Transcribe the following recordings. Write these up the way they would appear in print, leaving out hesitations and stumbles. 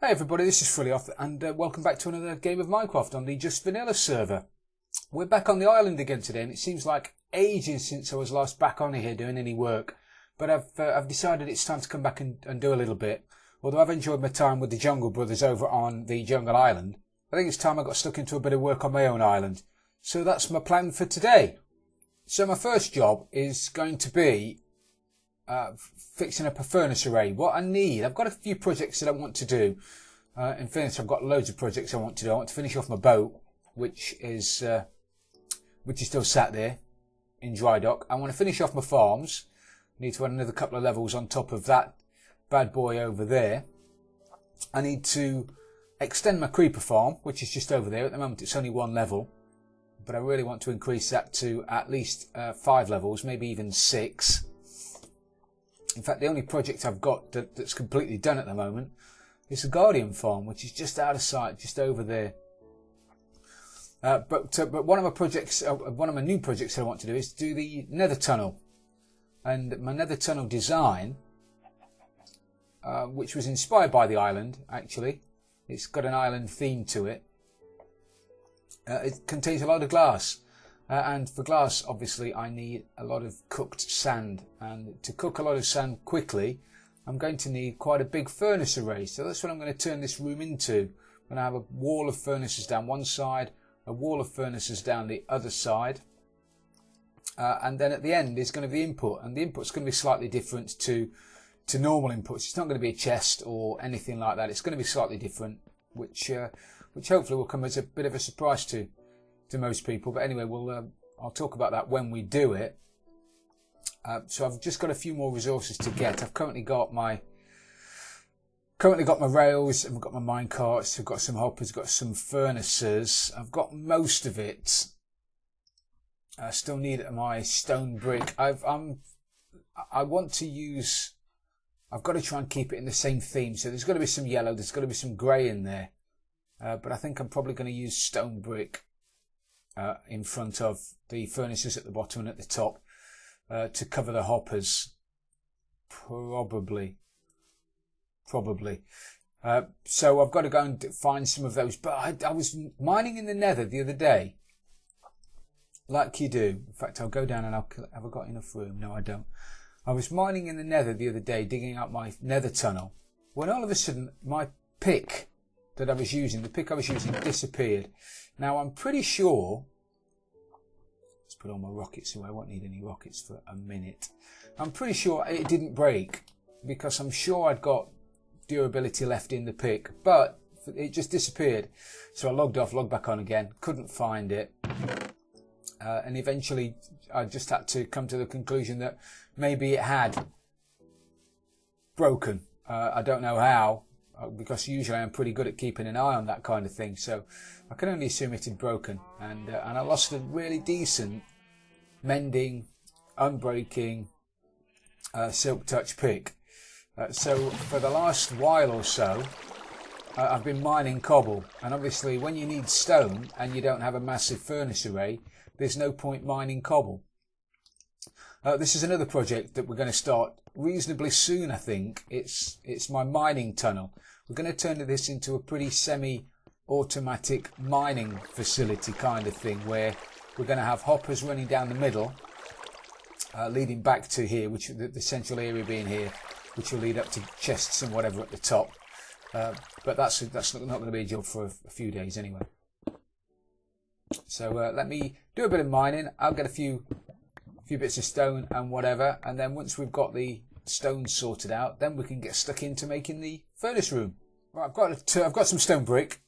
Hey everybody, this is Frannie and welcome back to another game of Minecraft on the Just Vanilla server. We're back on the island again today, and it seems like ages since I was last back on here doing any work. But I've decided it's time to come back and do a little bit. Although I've enjoyed my time with the Jungle Brothers over on the Jungle Island, I think it's time I got stuck into a bit of work on my own island. So that's my plan for today. So my first job is going to be fixing up a furnace array. What I need, I've got a few projects that I want to do. In fairness, I've got loads of projects I want to do. I want to finish off my boat, which is still sat there in dry dock. I want to finish off my farms. I need to add another couple of levels on top of that bad boy over there. I need to extend my creeper farm, which is just over there. At the moment it's only one level, but I really want to increase that to at least 5 levels, maybe even 6. In fact, the only project I've got that's completely done at the moment is the Guardian farm, which is just out of sight, just over there. But one of my projects, one of my new projects that I want to do is do the Nether tunnel, and my Nether tunnel design, which was inspired by the island. Actually, it's got an island theme to it. It contains a lot of glass. And for glass, obviously, I need a lot of cooked sand. And to cook a lot of sand quickly, I'm going to need quite a big furnace array. So that's what I'm going to turn this room into. I'm going to have a wall of furnaces down one side, a wall of furnaces down the other side. And then at the end is going to be input. And the input's going to be slightly different to normal inputs. It's not going to be a chest or anything like that. It's going to be slightly different, which hopefully will come as a bit of a surprise to most people. But anyway, I'll talk about that when we do it. So I've just got a few more resources to get. I've currently got my rails, I've got my mine carts, I've got some hoppers, I've got some furnaces. I've got most of it. I still need my stone brick. I've got to try and keep it in the same theme. So there's got to be some yellow, there's got to be some grey in there. But I think I'm probably going to use stone brick in front of the furnaces at the bottom and at the top to cover the hoppers. Probably. So I've got to go and find some of those. But I was mining in the Nether the other day, like you do. In fact, I'll go down and have I got enough room? No, I don't. I was mining in the Nether the other day, digging out my Nether tunnel, when all of a sudden my pick that I was using, disappeared. Now I'm pretty sure, let's put all my rockets away, I won't need any rockets for a minute. I'm pretty sure it didn't break, because I'm sure I'd got durability left in the pick, but it just disappeared. So I logged off, logged back on again, couldn't find it. And eventually I just had to come to the conclusion that maybe it had broken. I don't know how, because usually I'm pretty good at keeping an eye on that kind of thing. So I can only assume it had broken. And I lost a really decent mending, unbreaking, silk touch pick. So for the last while or so, I've been mining cobble. And obviously when you need stone and you don't have a massive furnace array, there's no point mining cobble. This is another project that we're going to start reasonably soon, I think. It's my mining tunnel. We're going to turn this into a pretty semi-automatic mining facility kind of thing, where we're going to have hoppers running down the middle, leading back to here, which the central area being here, which will lead up to chests and whatever at the top. But that's not going to be a job for a few days anyway. So let me do a bit of mining. I'll get a few bits of stone and whatever, and then once we've got the stone sorted out, then we can get stuck into making the furnace room. Right, I've got some stone brick,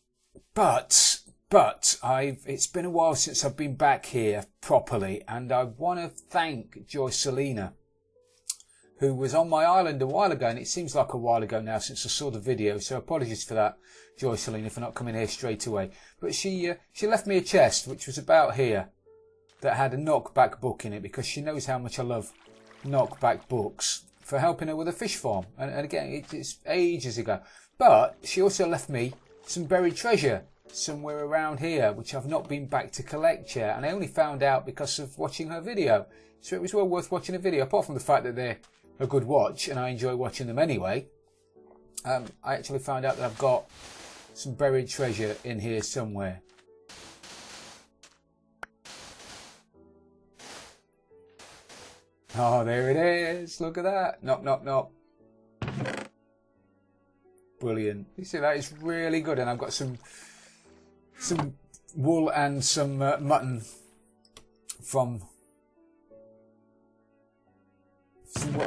but it's been a while since I've been back here properly, and I want to thank Joycelina, who was on my island a while ago, and it seems like a while ago now since I saw the video, so apologies for that, Joycelina, for not coming here straight away. But she left me a chest which was about here, that had a knockback book in it, because she knows how much I love knockback books, for helping her with a fish farm. And again, it's ages ago. But she also left me some buried treasure somewhere around here, which I've not been back to collect yet. And I only found out because of watching her video. So it was well worth watching a video, apart from the fact that they're a good watch and I enjoy watching them anyway. I actually found out that I've got some buried treasure in here somewhere. Oh, there it is. Look at that. Knock, knock, knock. Brilliant. You see, that is really good. And I've got some wool and some mutton from...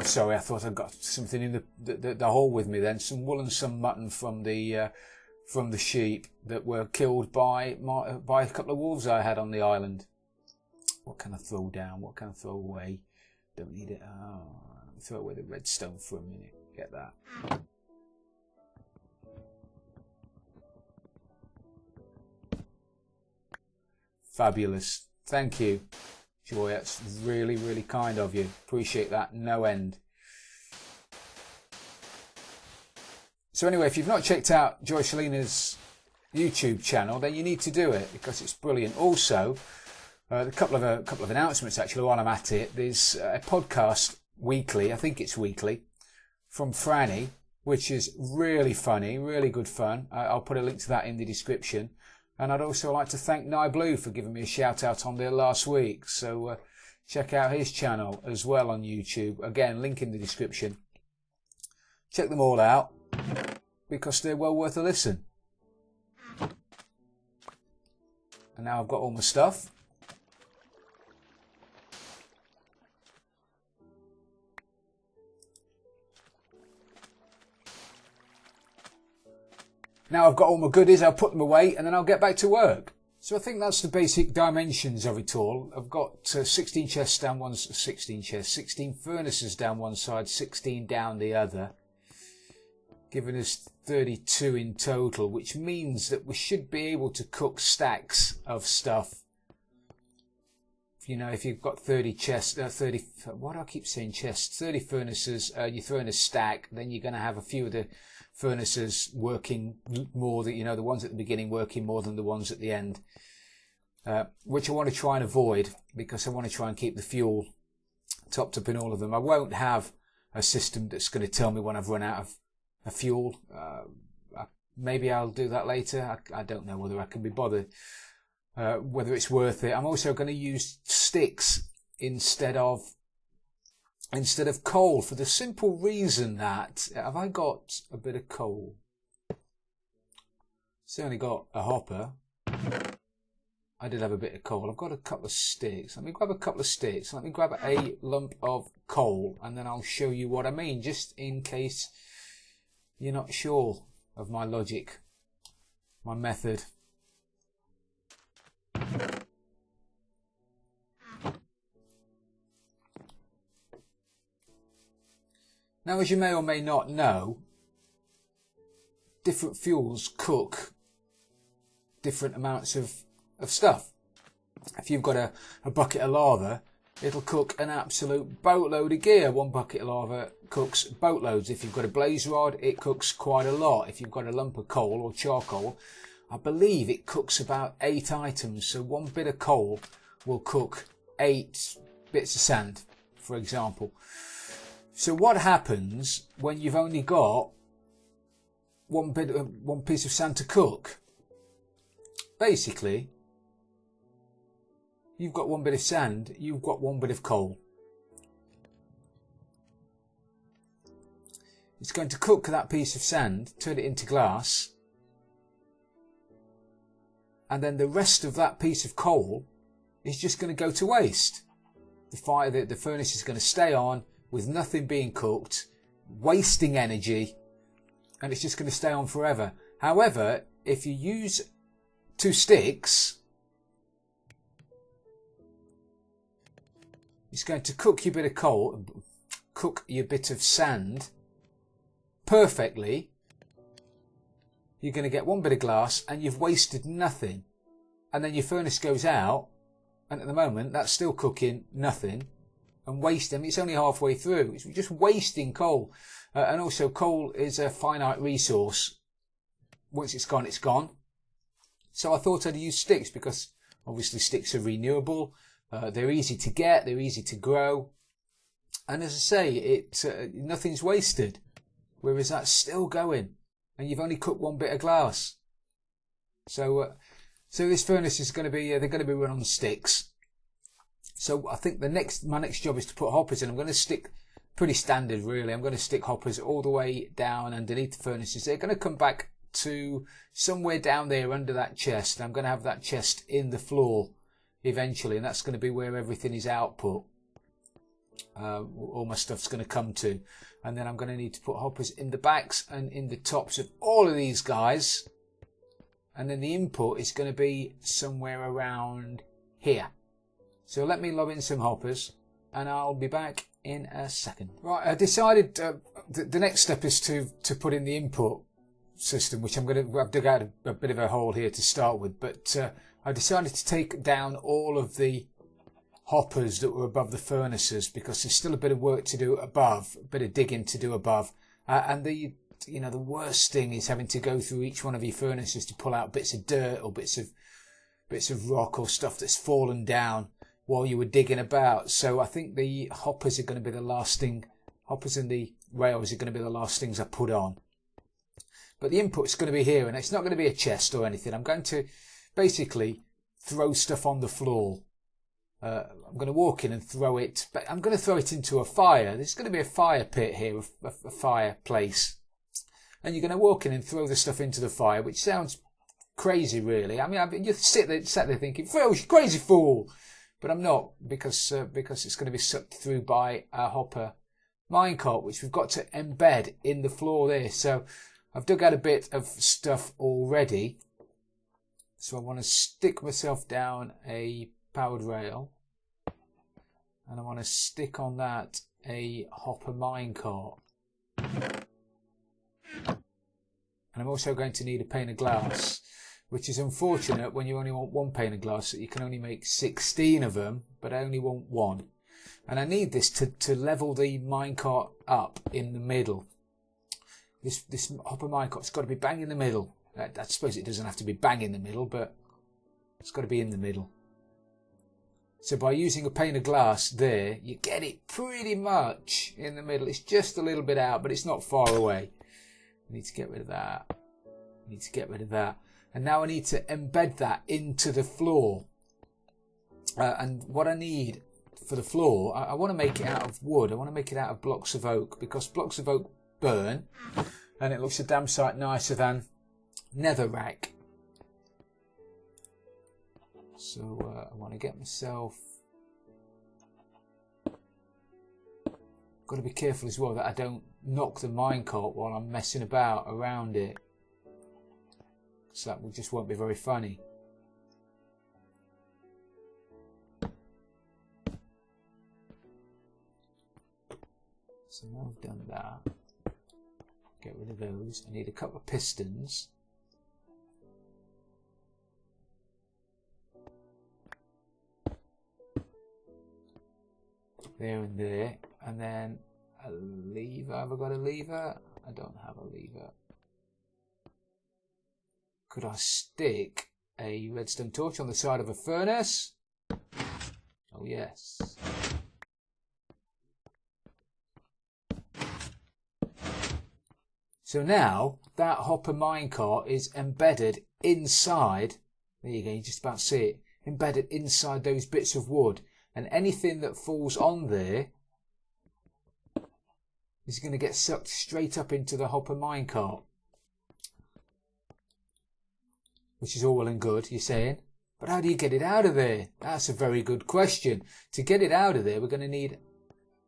Sorry, I thought I'd got something in the hole with me then. Some wool and some mutton from the sheep that were killed by a couple of wolves I had on the island. What can I throw down? What can I throw away? Don't need it. Oh, throw away the redstone for a minute. Get that. Fabulous. Thank you, Joy. That's really, really kind of you. Appreciate that. No end. So anyway, if you've not checked out Joycelina's YouTube channel, then you need to do it because it's brilliant. Also, a couple of announcements actually while I'm at it. There's a podcast weekly, I think it's weekly, from Frannie, which is really funny, really good fun. I'll put a link to that in the description. And I'd also like to thank Nieblue for giving me a shout out on there last week. So check out his channel as well on YouTube. Again, link in the description. Check them all out because they're well worth a listen. And now I've got all my stuff. Now I've got all my goodies, I'll put them away and then I'll get back to work. So I think that's the basic dimensions of it all. I've got 16 chests down one, 16 furnaces down one side, 16 down the other, giving us 32 in total, which means that we should be able to cook stacks of stuff. You know, if you've got 30 chests, 30, what do I keep saying chests? 30 furnaces, you throw in a stack, then you're going to have a few of the furnaces working more than, you know, the ones at the beginning working more than the ones at the end, which I want to try and avoid because I want to try and keep the fuel topped up in all of them. I won't have a system that's going to tell me when I've run out of fuel. Maybe I'll do that later. I don't know whether I can be bothered, whether it's worth it. I'm also going to use sticks instead of coal for the simple reason that, have I got a bit of coal? Certainly got a hopper. I did have a bit of coal. I've got a couple of sticks. Let me grab a couple of sticks. Let me grab a lump of coal and then I'll show you what I mean, just in case you're not sure of my logic, my method. Now, as you may or may not know, different fuels cook different amounts of stuff. If you've got a bucket of lava, it'll cook an absolute boatload of gear. One bucket of lava cooks boatloads. If you've got a blaze rod, it cooks quite a lot. If you've got a lump of coal or charcoal, I believe it cooks about 8 items. So one bit of coal will cook 8 bits of sand, for example. So what happens when you've only got one piece of sand to cook? Basically, you've got one bit of sand, you've got one bit of coal. It's going to cook that piece of sand, turn it into glass, and then the rest of that piece of coal is just going to go to waste. The furnace is going to stay on with nothing being cooked, wasting energy, and it's just going to stay on forever. However, if you use 2 sticks, it's going to cook your bit of coal, cook your bit of sand perfectly. You're going to get one bit of glass and you've wasted nothing. And then your furnace goes out, and at the moment that's still cooking nothing. And wasting, it's only halfway through. It's just wasting coal. And also coal is a finite resource. Once it's gone, it's gone. So I thought I'd use sticks because obviously sticks are renewable. They're easy to get, they're easy to grow. And as I say, nothing's wasted. whereas that's still going, and you've only cooked one bit of glass. So this furnace is going to be they're going to be run on sticks. So I think my next job is to put hoppers in. I'm going to stick pretty standard really. I'm going to stick hoppers all the way down underneath the furnaces. They're going to come back to somewhere down there under that chest. I'm going to have that chest in the floor eventually, and that's going to be where everything is output. All my stuff's going to come to, and then I'm going to need to put hoppers in the backs and in the tops of all of these guys, and then the input is going to be somewhere around here. So let me lob in some hoppers and I'll be back in a second. Right, I decided the next step is to put in the input system, which I've dug out a bit of a hole here to start with, but I decided to take down all of the hoppers that were above the furnaces because there's still a bit of work to do above, a bit of digging to do above, and the worst thing is having to go through each one of your furnaces to pull out bits of dirt or bits of rock or stuff that's fallen down while you were digging about. So I think the hoppers are going to be the last thing. Hoppers and the rails are going to be the last things I put on. But the input's going to be here, and it's not going to be a chest or anything. I'm going to basically throw stuff on the floor. I'm going to walk in and throw it, but I'm going to throw it into a fire. There's going to be a fire pit here, a fireplace. And you're going to walk in and throw the stuff into the fire, which sounds crazy, really. I mean, you sat there thinking, "Phil, you crazy fool!" But I'm not, because it's going to be sucked through by a hopper minecart, which we've got to embed in the floor there. So I've dug out a bit of stuff already. So I want to stick myself down a powered rail, and I want to stick on that a hopper minecart. And I'm also going to need a pane of glass, which is unfortunate when you only want one pane of glass, that you can only make 16 of them, but I only want one. And I need this to level the minecart up in the middle. This hopper minecart's got to be bang in the middle. I suppose it doesn't have to be bang in the middle, but it's got to be in the middle. So by using a pane of glass there, you get it pretty much in the middle. It's just a little bit out, but it's not far away. I need to get rid of that. I need to get rid of that. And now I need to embed that into the floor. And what I need for the floor, I want to make it out of wood. I want to make it out of blocks of oak, because blocks of oak burn, and it looks a damn sight nicer than netherrack. So I want to get myself... Got to be careful as well that I don't knock the minecart while I'm messing about around it, because that just won't be very funny. So now I've done that, get rid of those. I need a couple of pistons. There and there, and then a lever. Have I got a lever? I don't have a lever. Could I stick a redstone torch on the side of a furnace? Oh yes. So now that hopper minecart is embedded inside, there you go, you just about see it, embedded inside those bits of wood. And anything that falls on there is going to get sucked straight up into the hopper minecart. Which is all well and good, you're saying. But how do you get it out of there? That's a very good question. To get it out of there, we're going to need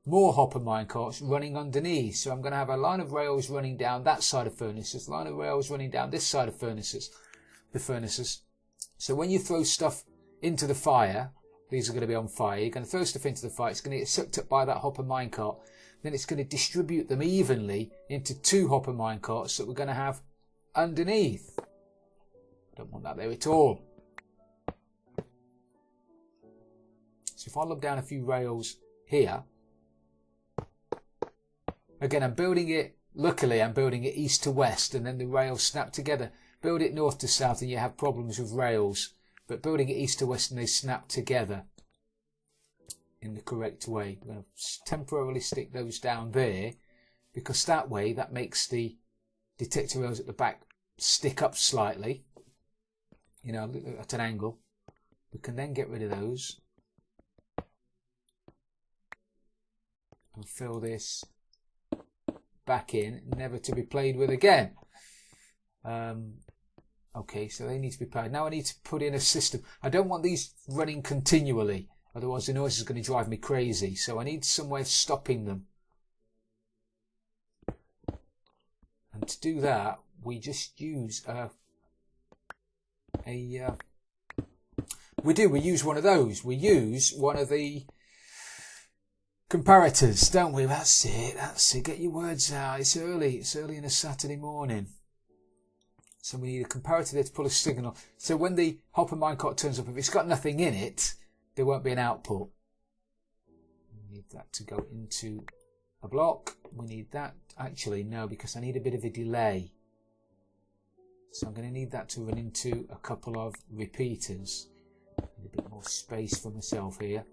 more hopper minecarts running underneath. So I'm going to have a line of rails running down that side of furnaces, a line of rails running down this side of furnaces, the furnaces. So when you throw stuff into the fire, these are going to be on fire. You're going to throw stuff into the fire. It's going to get sucked up by that hopper minecart. Then it's going to distribute them evenly into two hopper minecarts that we're going to have underneath. Don't want that there at all. So if I look down a few rails here, again, I'm building it, luckily I'm building it east to west, and then the rails snap together. Build it north to south and you have problems with rails. But building it east to west and they snap together in the correct way. I'm going to temporarily stick those down there. because that way that makes the detector rails at the back stick up slightly, you know, at an angle. We can then get rid of those and fill this back in, never to be played with again. Okay, so they need to be powered. Now I need to put in a system. I don't want these running continually, otherwise the noise is going to drive me crazy. So I need some way of stopping them. And to do that, we just use we use one of those. We use one of the comparators, don't we? That's it. That's it. Get your words out. It's early. It's early on a Saturday morning. So we need a comparator there to pull a signal. So when the hopper minecart turns up, if it's got nothing in it, there won't be an output. We need that to go into a block. We need that. Actually, no, because I need a bit of a delay. So I'm going to need that to run into a couple of repeaters. Need a bit more space for myself here.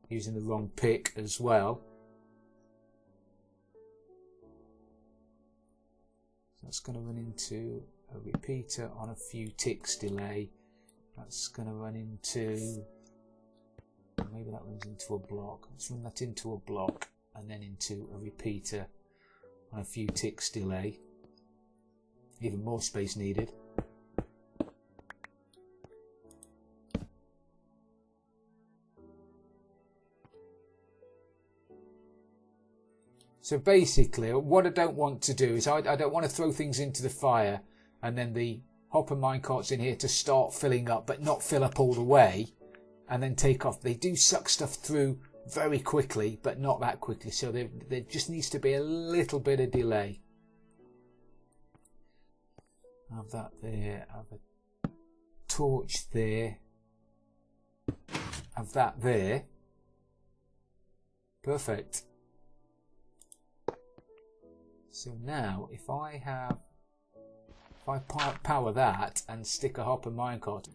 Using the wrong pick as well. So that's going to run into a repeater on a few ticks delay. That's going to run into, maybe that runs into a block. Let's run that into a block and then into a repeater on a few ticks delay. Even more space needed. So basically, what I don't want to do is I don't want to throw things into the fire and then the hopper minecarts in here to start filling up but not fill up all the way and then take off. They do suck stuff through very quickly, but not that quickly. So there just needs to be a little bit of delay. Have that there. Have a torch there. Have that there. Perfect. So now, if I power that and stick a hopper minecart.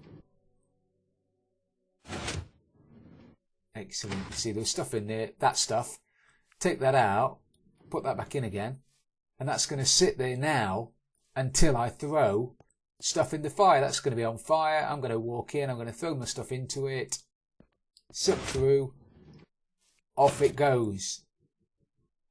Excellent. See, there's stuff in there. That stuff. Take that out. Put that back in again. And that's going to sit there now until I throw stuff in the fire. That's going to be on fire. I'm going to walk in. I'm going to throw my stuff into it. Suck through. Off it goes.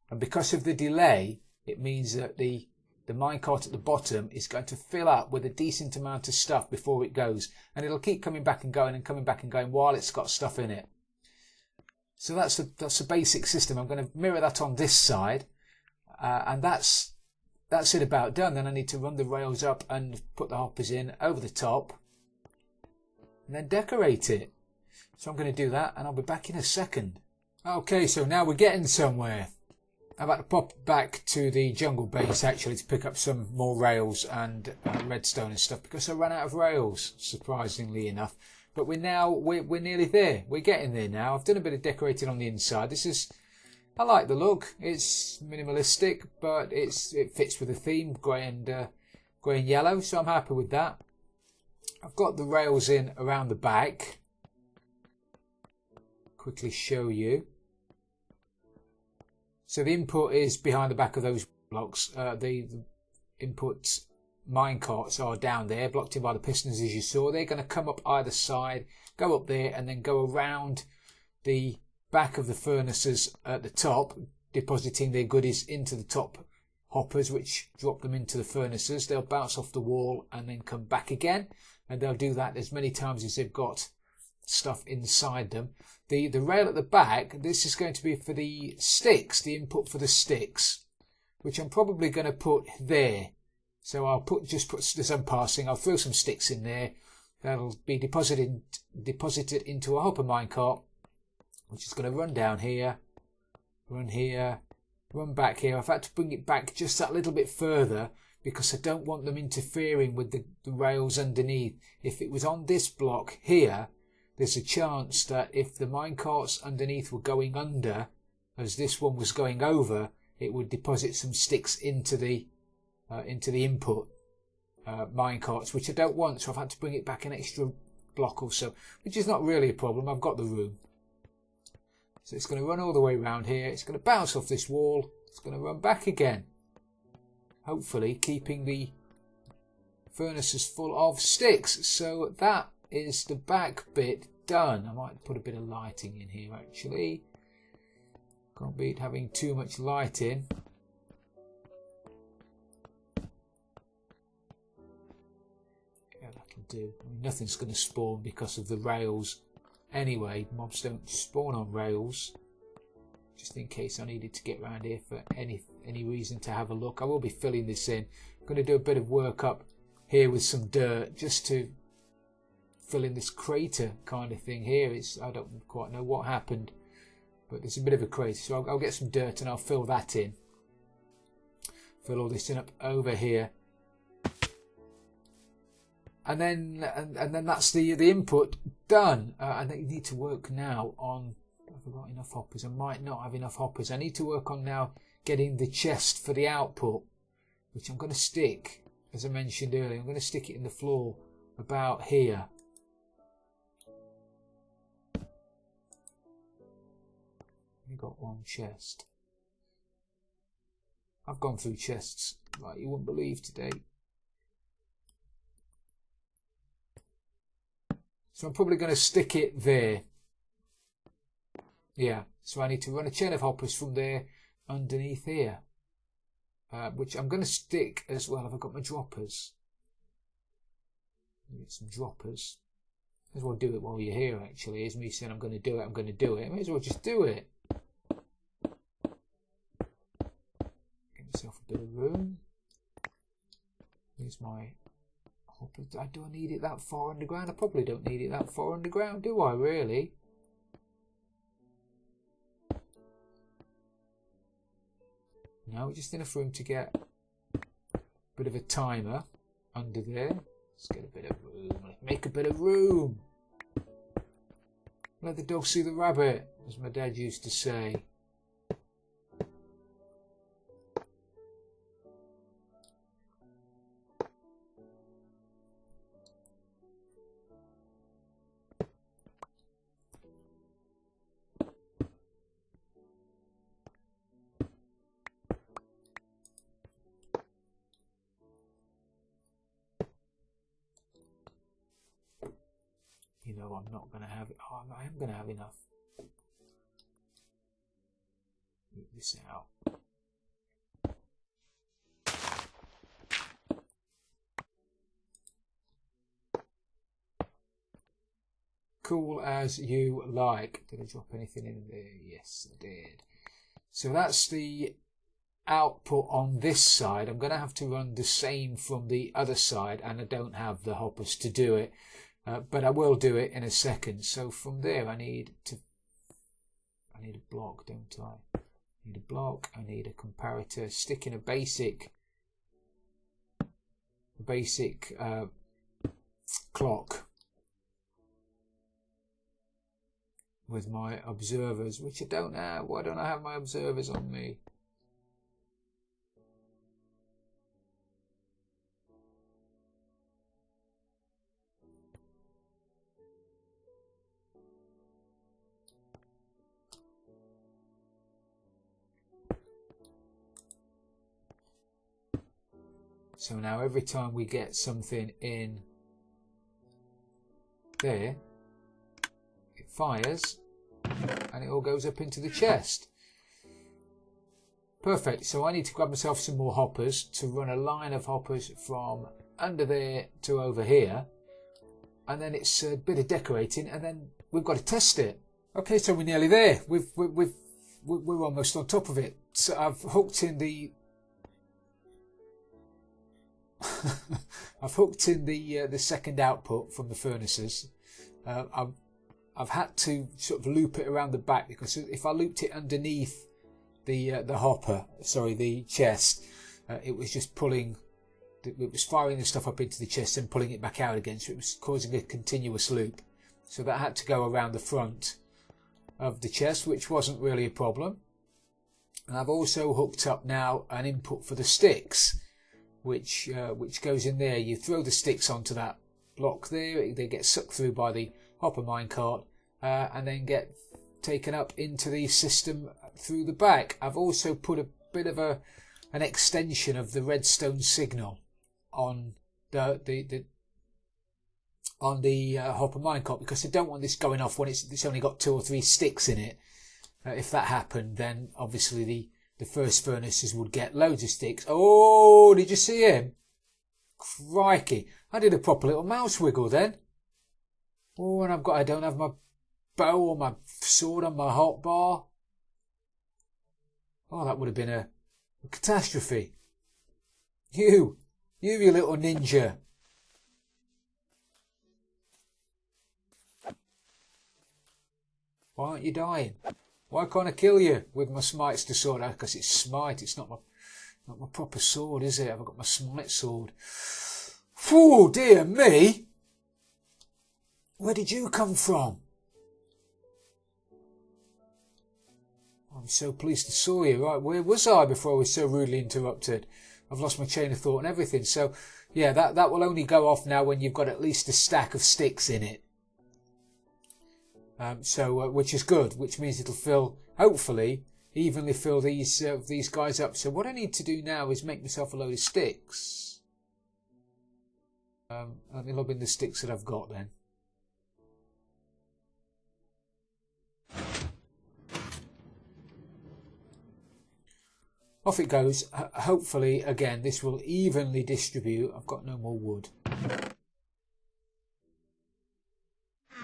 And because of the delay, it means that the minecart at the bottom is going to fill up with a decent amount of stuff before it goes. And it'll keep coming back and going and coming back and going while it's got stuff in it. So that's a basic system. I'm going to mirror that on this side. And that's it about done. Then I need to run the rails up and put the hoppers in over the top. And then decorate it. So I'm going to do that and I'll be back in a second. Okay, so now we're getting somewhere. I'm about to pop back to the jungle base actually to pick up some more rails and redstone and stuff because I ran out of rails, surprisingly enough. But we're nearly there. We're getting there now. I've done a bit of decorating on the inside. I like the look. It's minimalistic, but it fits with the theme, grey and yellow. So I'm happy with that. I've got the rails in around the back. Quickly show you. So the input is behind the back of those blocks. The input minecarts are down there, blocked in by the pistons as you saw. They're going to come up either side, go up there and then go around the back of the furnaces at the top, depositing their goodies into the top hoppers, which drop them into the furnaces. They'll bounce off the wall and then come back again. And they'll do that as many times as they've got stuff inside them. The rail at the back, this is going to be for the sticks, the input for the sticks, which I'm probably going to put there. So I'll just put as I'm passing, I'll throw some sticks in there. That'll be deposited into a hopper minecart, which is going to run down here, run back here. I've had to bring it back just that little bit further because I don't want them interfering with the rails underneath. If it was on this block here, there's a chance that if the minecarts underneath were going under, as this one was going over, it would deposit some sticks into the input minecarts, which I don't want. So I've had to bring it back an extra block or so, which is not really a problem. I've got the room. So it's going to run all the way around here. It's going to bounce off this wall it's going to run back again. Hopefully keeping the furnaces full of sticks. So that is the back bit done. I might put a bit of lighting in here actually. Can't beat having too much light in. Yeah, that'll do. I mean, nothing's going to spawn because of the rails anyway. Mobs don't spawn on rails. Just in case I needed to get around here for any reason to have a look. I will be filling this in. I'm going to do a bit of work up here with some dirt just to fill in this crater kind of thing here. I don't quite know what happened, but there's a bit of a crater, so I'll get some dirt and I'll fill that in. Fill all this in up over here, and then that's the input done. I think you need to work now on. Have I got enough hoppers? I might not have enough hoppers. I need to work on now getting the chest for the output, which I'm going to stick, as I mentioned earlier. I'm going to stick it in the floor about here. We got one chest. I've gone through chests like you wouldn't believe today. So I'm probably going to stick it there. Yeah, so I need to run a chain of hoppers from there underneath here, which I'm going to stick as well. Have I got my droppers? Get some droppers. May as well do it while you're here actually. Here's me saying I'm going to do it, I'm going to do it. I may as well just do it. Get myself a bit of room. Here's my hopper. Do I need it that far underground? I probably don't need it that far underground, do I really? No, just enough room to get a bit of a timer under there. Let's get a bit of room. Let's make a bit of room. Let the dog see the rabbit, as my dad used to say. You know, I'm not going to have it. Oh, I am going to have enough. Move this out. Cool as you like. Did I drop anything in there? Yes, I did. So that's the output on this side. I'm going to have to run the same from the other side, and I don't have the hoppers to do it. But I will do it in a second. So from there I need a block, don't I? I need a block, I need a comparator, stick in a basic clock with my observers, which I don't have. Why don't I have my observers on me? So now every time we get something in there, it fires and it all goes up into the chest. Perfect. So I need to grab myself some more hoppers to run a line of hoppers from under there to over here. And then it's a bit of decorating, and then we've got to test it. Okay, so we're nearly there. We're almost on top of it. So I've hooked in the I've hooked in the second output from the furnaces. I've had to sort of loop it around the back, because if I looped it underneath the chest, it was just pulling. It was firing the stuff up into the chest and pulling it back out again, so it was causing a continuous loop. So that had to go around the front of the chest, which wasn't really a problem. And I've also hooked up now an input for the sticks, which goes in there. You throw the sticks onto that block there, they get sucked through by the hopper minecart, and then get taken up into the system through the back. I've also put a bit of an extension of the redstone signal on the hopper minecart, because I don't want this going off when it's only got 2 or 3 sticks in it. If that happened, then obviously the first furnaces would get loads of sticks. Oh, did you see him? Crikey. I did a proper little mouse wiggle then. Oh, and I don't have my bow or my sword on my hotbar. Oh, that would have been a catastrophe. You little ninja. Why aren't you dying? Why can't I kill you with my smite's to sword? Because it's smite, it's not my proper sword, is it? I've got my smite sword. Oh, dear me! Where did you come from? I'm so pleased to saw you. Right, where was I before I was so rudely interrupted? I've lost my chain of thought and everything. So, yeah, that will only go off now when you've got at least a stack of sticks in it. Which is good, which means it'll fill, hopefully, evenly fill these guys up. So what I need to do now is make myself a load of sticks. Let me lob in the sticks that I've got then. Off it goes. Hopefully, again, this will evenly distribute. I've got no more wood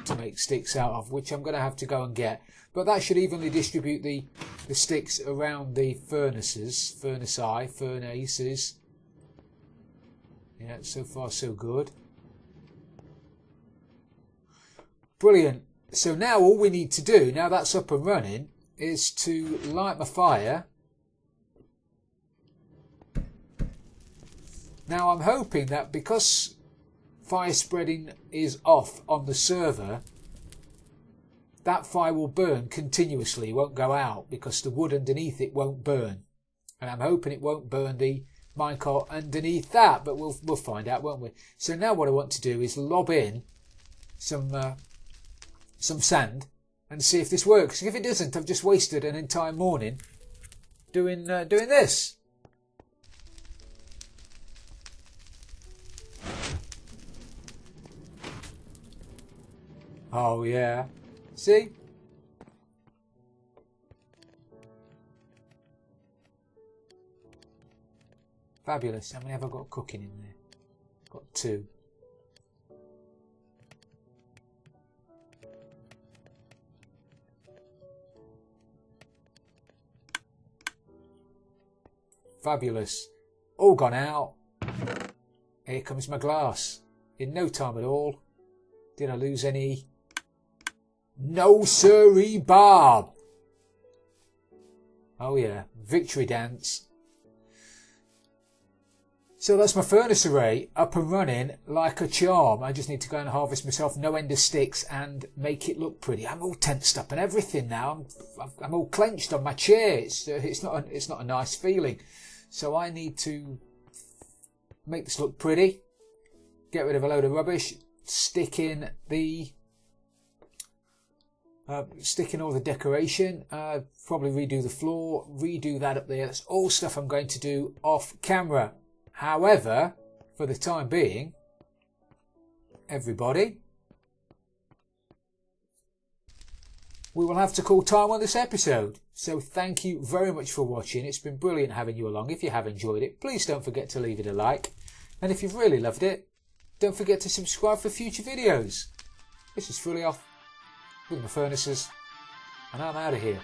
to make sticks out of, which I'm going to have to go and get. But that should evenly distribute the sticks around the furnaces. Furnaces. Yeah, so far so good. Brilliant. So now all we need to do, now that's up and running, is to light my fire. Now I'm hoping that because fire spreading is off on the server, that fire will burn continuously, won't go out, because the wood underneath it won't burn. And I'm hoping it won't burn the minecart underneath that, but we'll find out, won't we? So now what I want to do is lob in some sand and see if this works. If it doesn't, I've just wasted an entire morning doing this. Oh yeah, see? Fabulous. How many have I got cooking in there? Got 2. Fabulous. All gone out. Here comes my glass. In no time at all. Did I lose any? No siree, Bob. Oh yeah, victory dance. So that's my furnace array up and running like a charm. I just need to go and harvest myself no end of sticks and make it look pretty. I'm all tensed up and everything now. I'm all clenched on my chair. It's not a nice feeling. So I need to make this look pretty. Get rid of a load of rubbish. Stick in all the decoration, probably redo the floor, redo that up there. That's all stuff I'm going to do off camera. However, for the time being, everybody, we will have to call time on this episode. So thank you very much for watching. It's been brilliant having you along. If you have enjoyed it, please don't forget to leave it a like. And if you've really loved it, don't forget to subscribe for future videos. This is Fully Off with my furnaces, and I'm out of here.